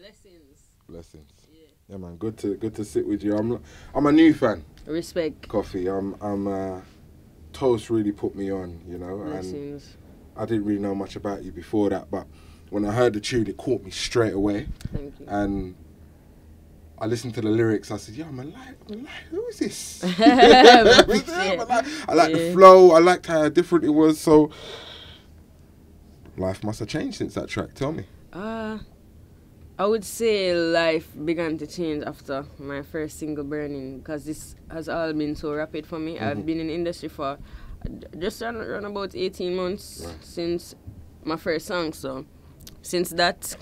Blessings. Blessings. Yeah. Yeah, man. Good to sit with you. I'm a new fan. Respect. Coffee. Toast really put me on, you know, Blessings. and I didn't really know much about you before that, but when I heard the tune, it caught me straight away. Thank you. And I listened to the lyrics. I said, "Yeah, I'm alive. Who is this?" I like the flow. I liked how different it was. So life must have changed since that track. Tell me. I would say life began to change after my first single, Burning, because this has all been so rapid for me. I've been in the industry for just around about 18 months since my first song. So since that,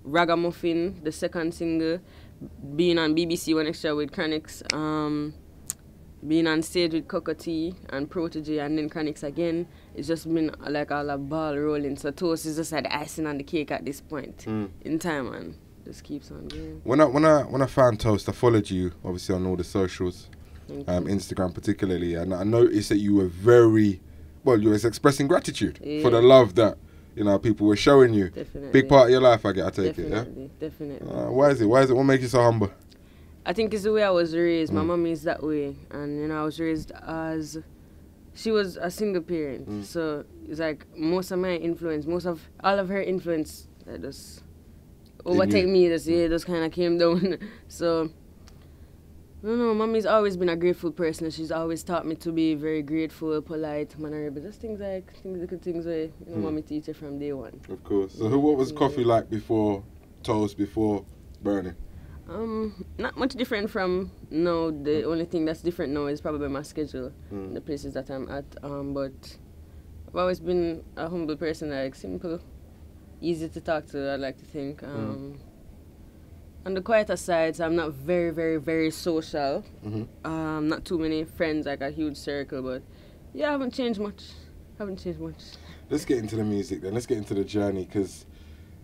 Ragamuffin, the second single, being on BBC One Extra with Chronixx, being on stage with Cocoa Tea and Protege, and then Chronixx again, it's just been like all a ball rolling. So Toast is just like the icing on the cake at this point in time, and just keeps on going. When I found Toast, I followed you obviously on all the socials, Instagram particularly, and I noticed that you were you was expressing gratitude for the love that people were showing you. Definitely. Big part of your life, I take it. Yeah. Definitely. Why is it? What makes you so humble? I think it's the way I was raised. My mom is that way, and I was raised as she was a single parent. So it's like most of my influence, all of her influence, that just overtake me. Just kind of came down. So I don't know. Mommy's always been a grateful person. She's always taught me to be very grateful, polite, mannerable. Just little things where mommy teach you from day one. Of course. So what was Coffee like before Toast, before Burning? Not much different from now. The only thing that's different now is probably my schedule, the places that I'm at. But I've always been a humble person, like simple, easy to talk to, I like to think. On the quieter side, so I'm not very, very, very social. Not too many friends, like a huge circle, but yeah, I haven't changed much. Let's get into the music then. Let's get into the journey, because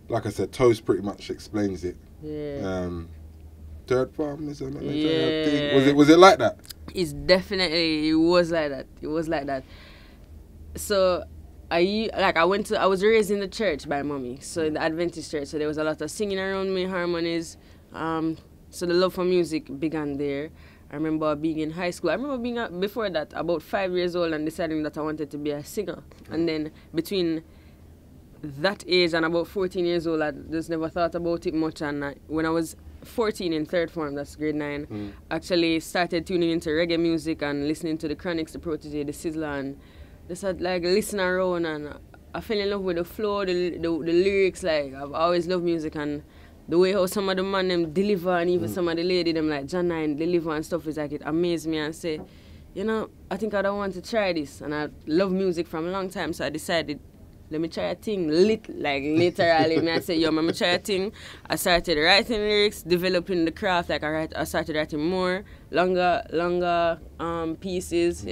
like I said, Toast pretty much explains it. Yeah. Third farm is another thing. Was it like that? It was like that. So I was raised in the church by mommy, so in the Adventist church, so there was a lot of singing around me, harmonies. So the love for music began there. I remember being in high school. I remember being before that about 5 years old and deciding that I wanted to be a singer. And then between that age and about 14 years old, I just never thought about it much. And when I was 14 in third form, that's grade 9, actually started tuning into reggae music and listening to the Chronixx, the Protege, the Sizzla, and just had listen around, and I fell in love with the flow, the lyrics. Like, I've always loved music, and the way how some of the man them deliver, and even some of the lady them like John 9 deliver and stuff, is like, it amazed me, and say, I think I don't want to try this. And I love music from a long time, so I decided, let me try a thing, literally. I say, let me try a thing. I started writing lyrics, developing the craft. Like I started writing more, longer pieces,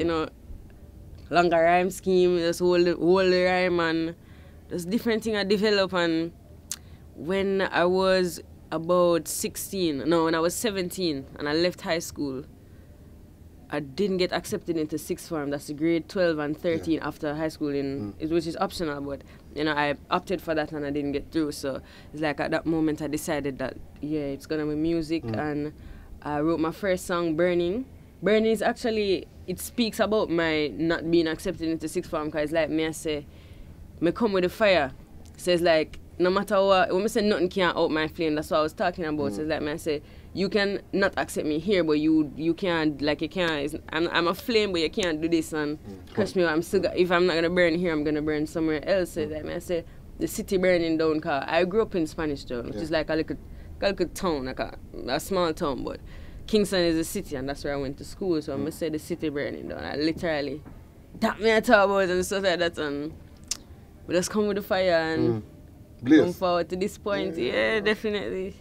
longer rhyme scheme, just hold the rhyme, and there's different thing I develop. And when I was about 17 and I left high school, I didn't get accepted into sixth form. That's the grade 12 and 13 after high school, which is optional, but I opted for that and I didn't get through. So it's like at that moment I decided that it's gonna be music, and I wrote my first song, Burning. Burning is actually, it speaks about my not being accepted into sixth form, because like me, I say, me come with the fire. So it's like, no matter what, when I say nothing can out my flame, that's what I was talking about. So it's like me, I say, you can not accept me here, but you can't, like, you can't, I'm a flame, but you can't do this and crush me. If I'm not going to burn here, I'm going to burn somewhere else. So like me, I say, the city burning down, because I grew up in Spanish Town, which is like a little town, like a small town, but Kingston is a city, and that's where I went to school. So I'm going to say the city burning down. I literally, that me I talk about and stuff like that, and we just come with the fire and come forward to this point. Yeah, definitely.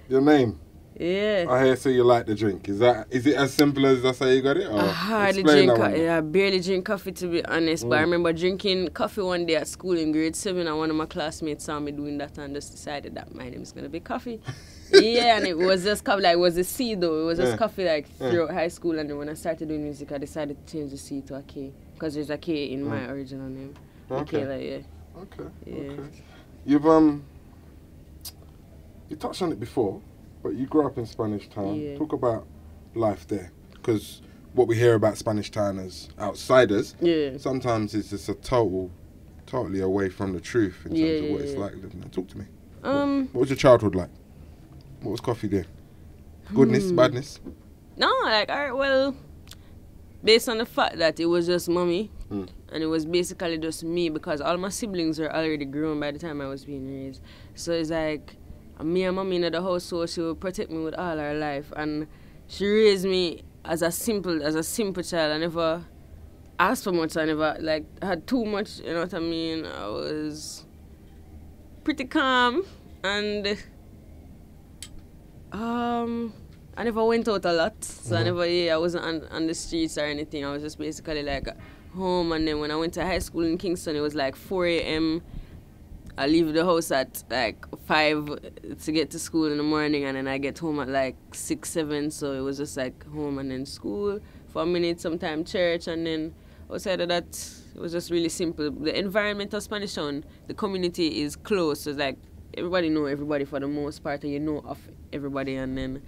Your name? Yeah. I hear, so you like the drink. Is it as simple as that's how you got it? Or I hardly drink coffee. I barely drink coffee, to be honest. But I remember drinking coffee one day at school in grade 7, and one of my classmates saw me doing that and just decided that my name is gonna be Coffee. Yeah, and it was just coffee, like, it was a C though. It was just coffee, like, throughout high school. And then when I started doing music, I decided to change the C to a K, because there's a K in my original name. Okay. Okay, like, Okay. yeah. Okay. You touched on it before, but you grew up in Spanish Town. Yeah. Talk about life there, because what we hear about Spanish Town as outsiders, sometimes it's just a totally away from the truth in terms of what it's like living there. Talk to me. What was your childhood like? What was Coffee there? Goodness, badness? No, like, alright, well, based on the fact that it was just mommy, and it was basically just me, because all my siblings were already grown by the time I was being raised. So it's like, me and mommy in the household, she would protect me with all her life, and she raised me as a simple child. I never asked for much. I never had too much. You know what I mean? I was pretty calm, and I never went out a lot. So I wasn't on the streets or anything. I was just basically like home. And then when I went to high school in Kingston, it was like 4 a.m. I leave the house at like 5 to get to school in the morning, and then I get home at like 6, 7. So it was just like home and then school for a minute, sometime church, and then outside of that, it was just really simple. The environment of Spanish Town, the community is close. So it's like everybody know everybody for the most part, and you know of everybody. And then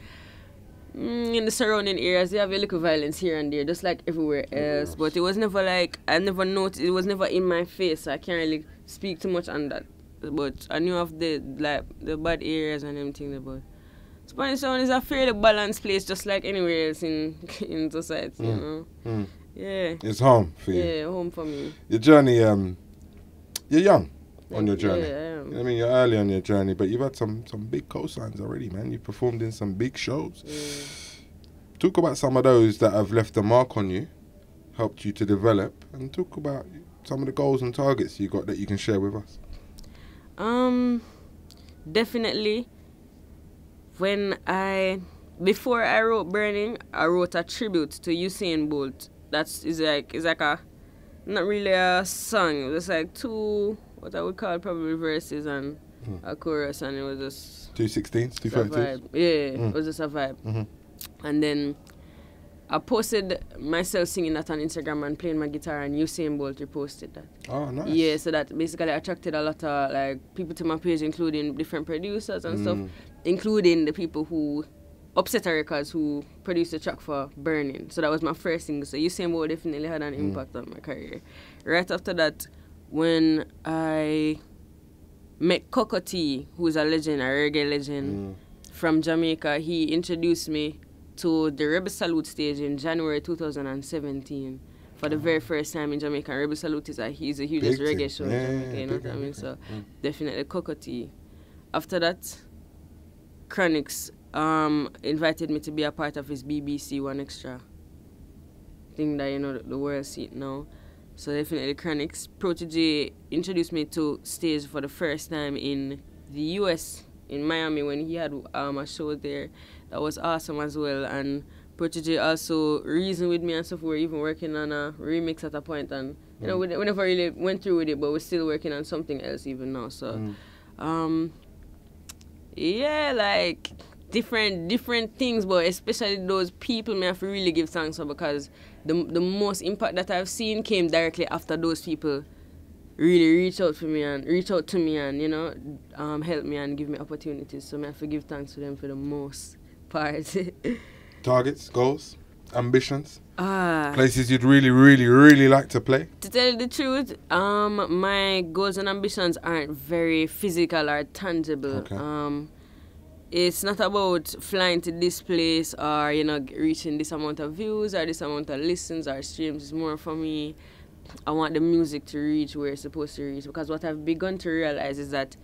in the surrounding areas, you have a little violence here and there, just like everywhere else. But it was never like, I never noticed, it was never in my face, so I can't really speak too much on that. But I knew of the bad areas and everything. But Spanish Town is a fairly balanced place, just like anywhere else in society, you know. Yeah. It's home for you. Yeah, home for me. Your journey, you're young on your journey. Yeah, I am. I mean, you're early on your journey, but you've had some big cosigns already, man. You've performed in some big shows. Yeah. Talk about some of those that have left a mark on you, helped you to develop, and talk about some of the goals and targets you got that you can share with us. Definitely. Before I wrote Burning, I wrote a tribute to Usain Bolt. It's like a, not really a song. It was like two, what I would call probably verses and a chorus, and it was just 216s, 232s. Yeah, it was just a vibe. And then I posted myself singing that on Instagram and playing my guitar, and Usain Bolt reposted that. Oh, nice. Yeah, so that basically attracted a lot of like people to my page, including different producers and stuff, including the people who Upsetter Records, who produced the track for Burning. So that was my first single. So Usain Bolt definitely had an impact on my career. Right after that, when I met Coco T, who's a legend, a reggae legend from Jamaica, he introduced me to the Rebel Salute stage in January 2017 for the very first time in Jamaica. Rebel Salute he's a hugest reggae show in Jamaica, you know what I mean? So definitely Coco T. After that, Chronixx invited me to be a part of his BBC One Extra thing that, you know, the world see it now. So definitely Chronixx. Protege introduced me to stage for the first time in the US, in Miami, when he had a show there. That was awesome as well. And Protege also reasoned with me and stuff. We were even working on a remix at a point, and you know, we never really went through with it, but we're still working on something else even now. So yeah, like different things, but especially those people me have to really give thanks for, because the most impact that I've seen came directly after those people really reach out to me and you know, help me and give me opportunities. So I have to give thanks to them for the most part. Targets, goals, ambitions, places you'd really like to play? To tell you the truth, my goals and ambitions aren't very physical or tangible. Okay. It's not about flying to this place or, you know, reaching this amount of views or this amount of listens or streams. It's more for me, I want the music to reach where it's supposed to reach, because what I've begun to realize is that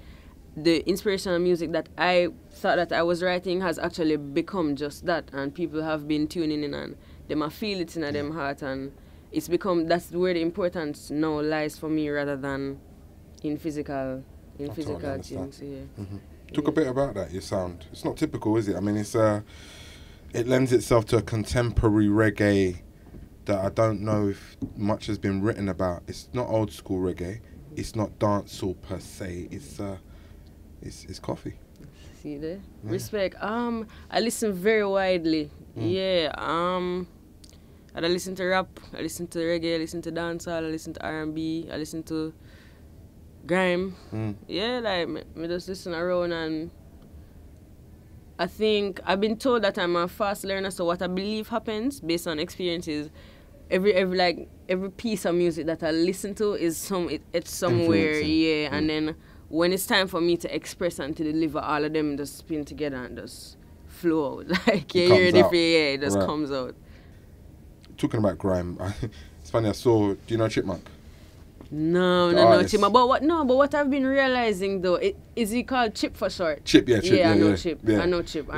the inspirational music that I thought that I was writing has actually become just that, and people have been tuning in and they might feel it in them heart, and it's become, that's where the importance now lies for me rather than in physical things. Yeah. Talk a bit about that, your sound. It's not typical, is it? I mean, it lends itself to a contemporary reggae that I don't know if much has been written about. It's not old school reggae. It's not dancehall per se. It's coffee. See there? Yeah. Respect. I listen very widely. Yeah. I listen to rap. I listen to reggae. I listen to dancehall. I listen to R&B. I listen to grime. Yeah, like me just listen around and I think I've been told that I'm a fast learner, so what I believe happens based on experiences, every piece of music that I listen to is it's somewhere, yeah. And then when it's time for me to express and to deliver, all of them just spin together and just flow out. Like it just comes out. Talking about grime, it's funny. I saw. Do you know Chipmunk? No, Chip. But what I've been realizing though, is he called Chip for short? Chip, yeah, Chip. Yeah, I know Chip. I know Chip.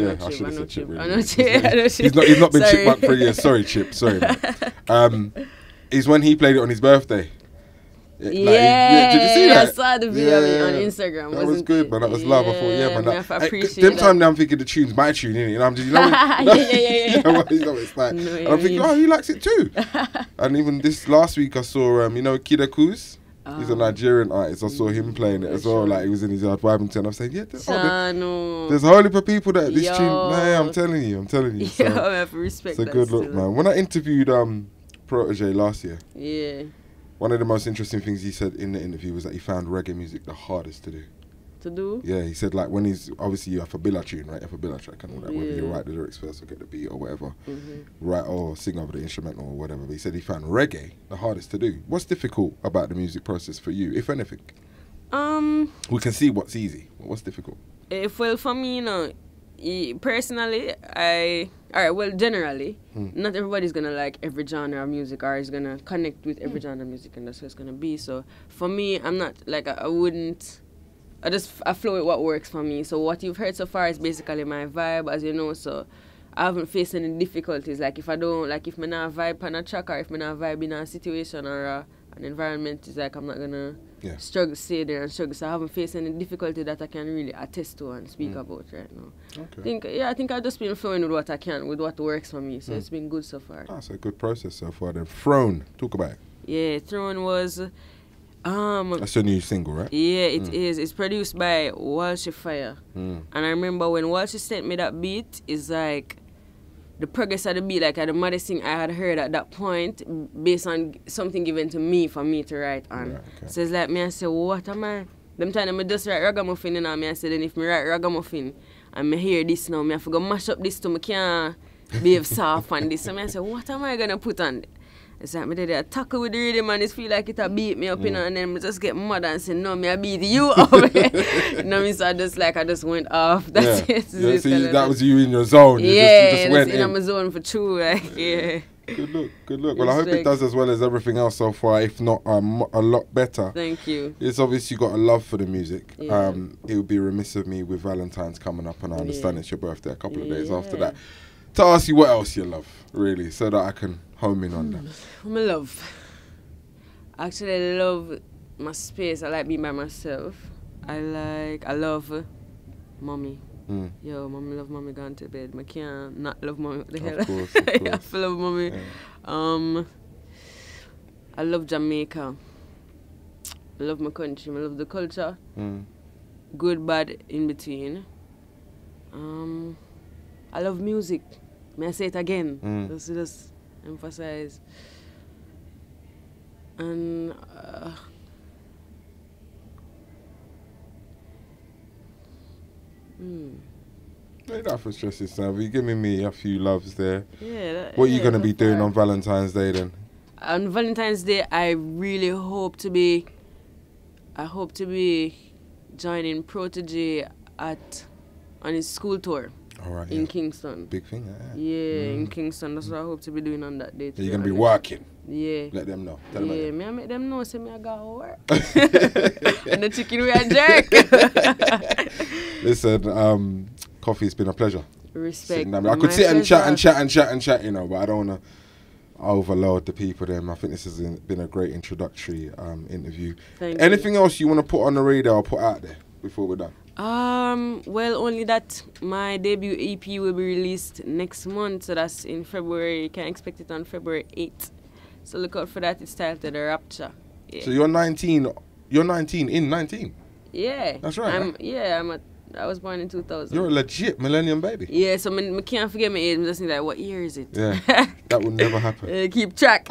He's not been Chipmunk for years. Sorry, Chip. Sorry. Is when he played it on his birthday. Did you see that? I saw the video on Instagram. That was good, man. That was love. I thought, man. I appreciate them time now I'm thinking the tune's my tune, innit? And I'm just, you know what it's like. And I'm thinking, he likes it too. And even this last week, I saw, Kida Kuz. He's a Nigerian artist. I saw him playing it as well. Like, he was in his yard vibing to, and I'm saying, there's a whole heap of people that this tune. I'm telling you. So, I have respect. It's a good look, man. When I interviewed Protege last year, one of the most interesting things he said in the interview was that he found reggae music the hardest to do. Yeah, he said, like, when he's, obviously you have a Billa tune, right? You have a Billa track and all that, whether you write the lyrics first or get the beat or whatever, right, or sing over the instrumental or whatever. But he said he found reggae the hardest to do. What's difficult about the music process for you, if anything? We can see what's easy, but what's difficult? Well, for me, personally, generally, not everybody's gonna like every genre of music or is gonna connect with every genre of music, and that's what it's gonna be. So for me, I'm not like I flow with what works for me. So what you've heard so far is basically my vibe, as you know. So I haven't faced any difficulties. Like if I not vibe on a track, or if I not vibe in a situation or an environment, is like I'm not gonna stay there and struggle. So I haven't faced any difficulty that I can really attest to and speak about right now. Okay. I think I've just been flowing with what I can, with what works for me. So it's been good so far. That's a good process so far then. Throne, talk about it. Yeah, Throne was... that's your new single, right? Yeah, it is. It's produced by Walshy Fire. And I remember when Walshy sent me that beat, it's like the progress of the beat, like the maddest thing I had heard at that point, based on something given to me for me to write on. So it's like, I say, what am I? Them time I just write ragamuffin, and I say, then if me write ragamuffin and me hear this now, I have to go mash up this to me can't behave soft and this. So I say, what am I gonna put on? It's like, I did a tackle with the rhythm and it feel like it a beat me up, and then I just get mad and say, no, me I beat you up. So I just went off. That's it. That was you in your zone. You just went in my zone for true. Good look. Well, I hope it does as well as everything else so far, if not a lot better. Thank you. It's obviously got a love for the music. It would be remiss of me with Valentine's coming up, and I understand it's your birthday a couple of days after that, to ask you what else you love, really, so that I can home in on that. My love. Actually, I love my space. I like being by myself. I love mommy. Yo, mommy love mommy gone to bed. I can't not love mommy. What the hell? Of course. I have to love mommy. Yeah. I love Jamaica. I love my country. I love the culture. Good, bad, in between. I love music. May I say it again? Just emphasize. And Enough for stress yourself. You're giving me a few loves there. What are you going to be doing on Valentine's Day then? On Valentine's Day, I really hope to be joining Protege on his school tour. In Kingston. Big thing, in Kingston. That's what I hope to be doing on that day. You're going to be working? Yeah. Let them know. Me I make them know, say me I got to work. And the chicken we a jerk. Listen, Coffee, it's been a pleasure. Respect. I could sit and chat, you know, but I don't want to overload the people then. I think this has been a great introductory interview. Thank Anything else you want to put on the radar or put out there before we're done? Well, only that my debut EP will be released next month, so that's in February. You can expect it on February 8th. So look out for that. It's titled Rapture. Yeah. So you're 19. You're 19 in 19. Yeah. That's right. I'm I was born in 2000. You're a legit millennium baby. Yeah, so I can't forget my age. I'm just thinking like, what year is it? Yeah, that will never happen. Keep track.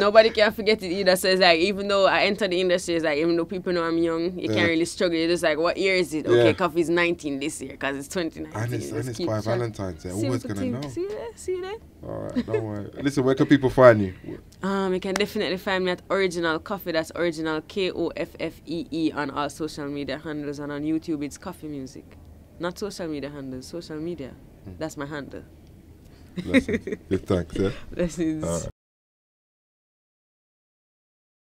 Nobody can forget it either. So it's like, even though I entered the industry, it's like, even though people know I'm young, you can't really struggle. You're just like, what year is it? Okay, Coffee's 19 this year because it's 2019. And it's by Valentine's Day. Always going to know. See there? All right, don't worry. Listen, where can people find you? You can definitely find me at Original Coffee. That's Original KOFFEE on all social media handles, and on YouTube it's Coffee Music. Not social media handles, social media. That's my handle. Blessings. Good, thanks. Yeah? Blessings. All right.